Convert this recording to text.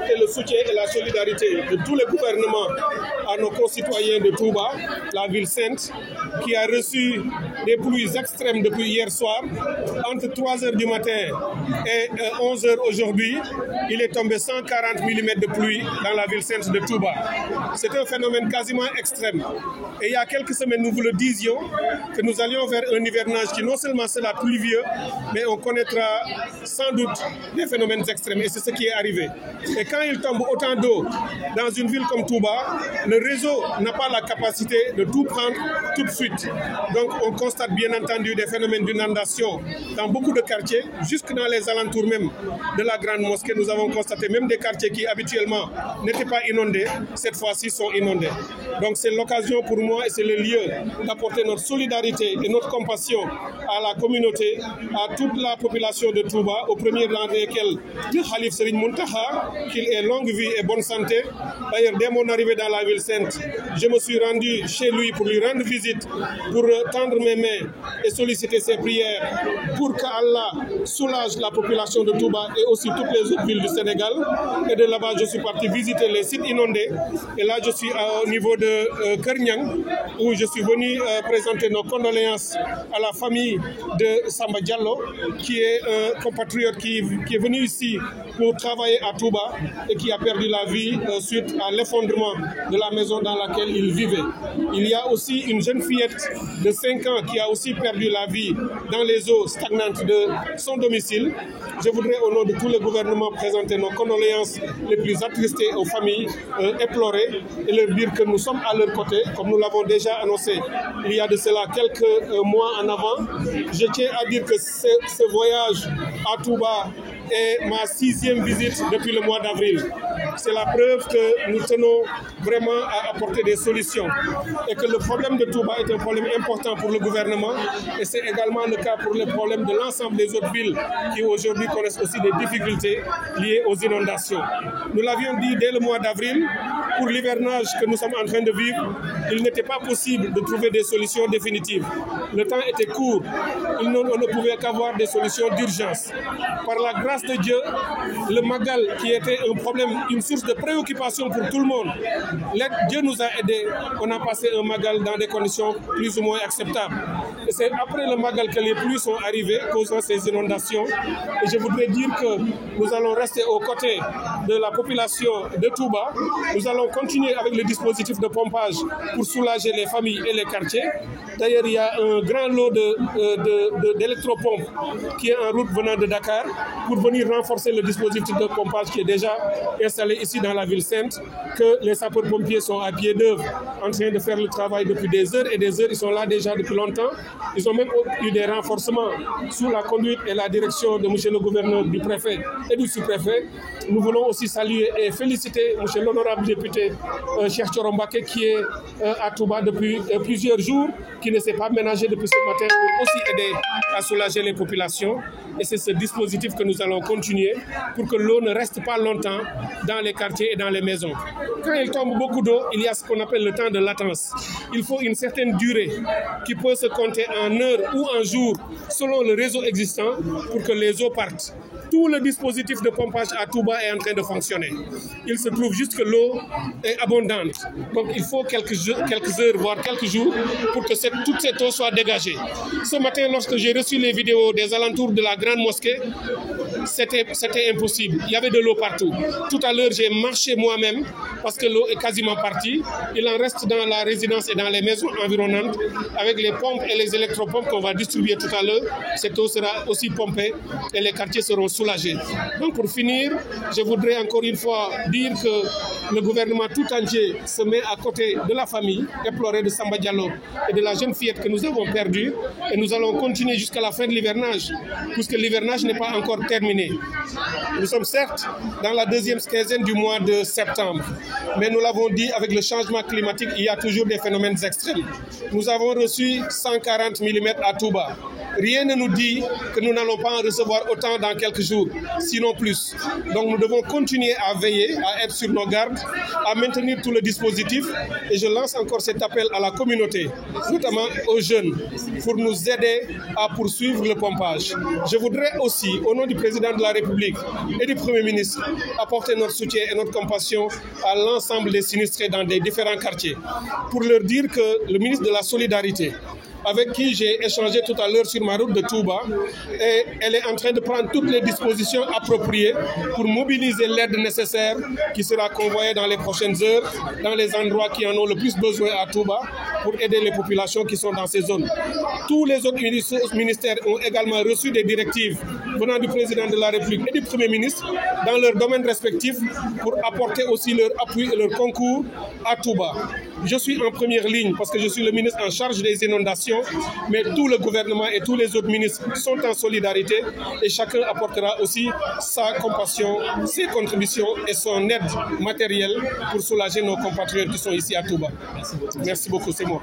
apporter le soutien et la solidarité de tous les gouvernements à nos concitoyens de Touba, la ville sainte, qui a reçu des pluies extrêmes depuis hier soir. Entre 3 h du matin et 11 h aujourd'hui, il est tombé 140 mm de pluie dans la ville sainte de Touba. C'est un phénomène quasiment extrême. Et il y a quelques semaines, nous vous le disions, que nous allions vers un hivernage qui non seulement sera pluvieux, mais on connaîtra sans doute des phénomènes extrêmes. Et c'est ce qui est arrivé. Et quand il tombe autant d'eau dans une ville comme Touba, le réseau n'a pas la capacité de tout prendre tout de suite. Donc on constate bien entendu des phénomènes d'inondation dans beaucoup de quartiers, jusque dans les alentours même de la grande mosquée. Nous avons constaté même des quartiers qui habituellement n'étaient pas inondés, cette fois-ci sont inondés. Donc c'est l'occasion pour moi et c'est le lieu d'apporter notre solidarité et notre compassion à la communauté, à toute la population de Touba, au premier rang desquels le Khalif Serigne Mountakha, qu'il ait longue vie et bonne santé. D'ailleurs, dès mon arrivée dans la ville sainte, je me suis rendu chez lui pour lui rendre visite, pour tendre mes mains et solliciter ses prières pour qu'Allah soulage la population de Touba et aussi toutes les autres villes du Sénégal. Et de là-bas, je suis parti visiter les sites inondés. Et là, je suis au niveau de Kerniang, où je suis venu présenter nos condoléances à la famille de Samba Diallo, qui est un compatriote qui est venu ici pour travailler à Touba et qui a perdu la vie suite à l'effondrement de la maison dans laquelle il vivait. Il y a aussi une jeune fillette de 5 ans qui a aussi perdu la vie dans les eaux stagnantes de son domicile. Je voudrais, au nom de tout le gouvernement, présenter nos condoléances les plus attristées aux familles éplorées et leur dire que nous sommes à leur côté, comme nous l'avons déjà annoncé il y a de cela quelques mois en avant. Je tiens à dire que ce voyage à Touba est ma 6e visite depuis le mois d'avril. C'est la preuve que nous tenons vraiment à apporter des solutions et que le problème de Touba est un problème important pour le gouvernement et c'est également le cas pour les problèmes de l'ensemble des autres villes qui aujourd'hui connaissent aussi des difficultés liées aux inondations. Nous l'avions dit dès le mois d'avril, pour l'hivernage que nous sommes en train de vivre, il n'était pas possible de trouver des solutions définitives. Le temps était court, on ne pouvait qu'avoir des solutions d'urgence. Par la grâce de Dieu, le Magal, qui était un problème, une source de préoccupation pour tout le monde, Dieu nous a aidés. On a passé un Magal dans des conditions plus ou moins acceptables. Et c'est après le Magal que les pluies sont arrivées, causant ces inondations. Et je voudrais dire que nous allons rester aux côtés de la population de Touba. Nous allons continuer avec le dispositif de pompage pour soulager les familles et les quartiers. D'ailleurs, il y a un grand lot d'électropompes qui est en route venant de Dakar pour venir renforcer le dispositif de pompage qui est déjà installé ici dans la ville sainte, que les sapeurs-pompiers sont à pied d'œuvre en train de faire le travail depuis des heures et des heures. Ils sont là déjà depuis longtemps. Ils ont même eu des renforcements sous la conduite et la direction de M. le gouverneur, du préfet et du sous-préfet. Nous voulons aussi saluer et féliciter M. l'honorable député Cheikh Thioro Mbacké qui est à Touba depuis plusieurs jours, qui ne s'est pas ménagé depuis ce matin pour aussi aider à soulager les populations. Et c'est ce dispositif que nous allons continuer pour que l'eau ne reste pas longtemps dans les quartiers et dans les maisons. Quand il tombe beaucoup d'eau, il y a ce qu'on appelle le temps de latence. Il faut une certaine durée qui peut se compter en heures ou en jours selon le réseau existant pour que les eaux partent. Tout le dispositif de pompage à Touba est en train de fonctionner. Il se trouve juste que l'eau est abondante. Donc il faut quelques heures, voire quelques jours pour que toute cette eau soit dégagée. Ce matin, lorsque j'ai reçu les vidéos des alentours de la grande mosquée, c'était impossible. Il y avait de l'eau partout. Tout à l'heure, j'ai marché moi-même parce que l'eau est quasiment partie. Il en reste dans la résidence et dans les maisons environnantes avec les pompes et les électropompes qu'on va distribuer tout à l'heure. Cette eau sera aussi pompée et les quartiers seront soulagés. Donc pour finir, je voudrais encore une fois dire que le gouvernement tout entier se met à côté de la famille éplorée de Samba Diallo et de la jeune fillette que nous avons perdue. Et nous allons continuer jusqu'à la fin de l'hivernage, puisque l'hivernage n'est pas encore terminé. Nous sommes certes dans la deuxième quinzaine du mois de septembre, mais nous l'avons dit, avec le changement climatique, il y a toujours des phénomènes extrêmes. Nous avons reçu 140 mm à Touba. Rien ne nous dit que nous n'allons pas en recevoir autant dans quelques jours, sinon plus. Donc nous devons continuer à veiller, à être sur nos gardes, à maintenir tout le dispositif. Et je lance encore cet appel à la communauté, notamment aux jeunes, pour nous aider à poursuivre le pompage. Je voudrais aussi, au nom du président président de la République et du Premier ministre, apporter notre soutien et notre compassion à l'ensemble des sinistrés dans des différents quartiers. Pour leur dire que le ministre de la Solidarité, avec qui j'ai échangé tout à l'heure sur ma route de Touba, et elle est en train de prendre toutes les dispositions appropriées pour mobiliser l'aide nécessaire qui sera convoyée dans les prochaines heures dans les endroits qui en ont le plus besoin à Touba pour aider les populations qui sont dans ces zones. Tous les autres ministères ont également reçu des directives venant du président de la République et du Premier ministre dans leurs domaines respectifs pour apporter aussi leur appui et leur concours à Touba. Je suis en première ligne parce que je suis le ministre en charge des inondations, mais tout le gouvernement et tous les autres ministres sont en solidarité et chacun apportera aussi sa compassion, ses contributions et son aide matérielle pour soulager nos compatriotes qui sont ici à Touba. Merci beaucoup, c'est moi.